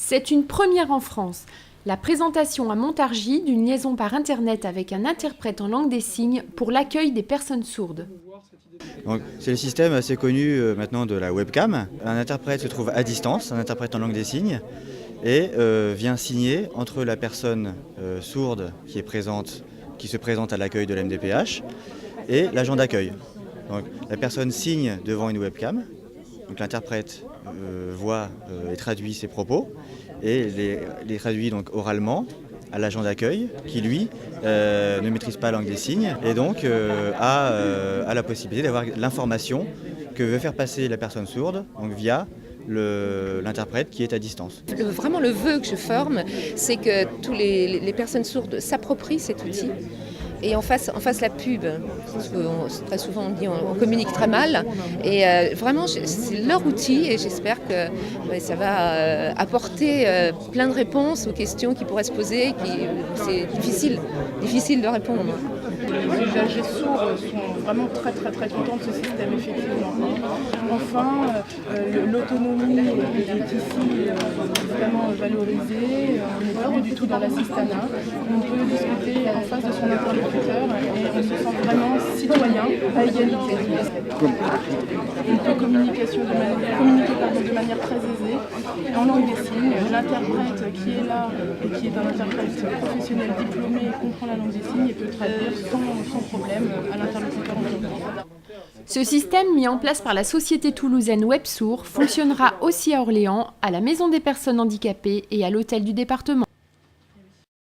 C'est une première en France. La présentation à Montargis d'une liaison par Internet avec un interprète en langue des signes pour l'accueil des personnes sourdes. C'est le système assez connu maintenant de la webcam. Un interprète se trouve à distance, un interprète en langue des signes, et vient signer entre la personne sourde qui se présente à l'accueil de la MDPH et l'agent d'accueil. Donc, la personne signe devant une webcam, donc l'interprète voit et traduit ses propos et les traduit donc oralement à l'agent d'accueil qui lui ne maîtrise pas la langue des signes et donc a la possibilité d'avoir l'information que veut faire passer la personne sourde donc via l'interprète qui est à distance. Vraiment le vœu que je forme, c'est que tous les personnes sourdes s'approprient cet outil et on fasse la pub. Parce que très souvent on dit on communique très mal et vraiment c'est leur outil et j'espère que ça va apporter plein de réponses aux questions qui pourraient se poser, c'est difficile de répondre. Les usagers sourds sont vraiment très contents de ce système, effectivement. Enfin, l'autonomie est ici vraiment valorisée. On n'est pas du tout dans l'assistanat. On peut discuter en face de son interlocuteur et on se sent vraiment citoyen à égalité. On peut communiquer de manière très aisée en langue des signes. L'interprète qui est là et qui est un interprète professionnel diplômé comprend la langue des signes et peut traduire sans problème à l'interlocuteur en langue des signes. Ce système mis en place par la société toulousaine Websourd fonctionnera aussi à Orléans, à la Maison des personnes handicapées et à l'hôtel du département.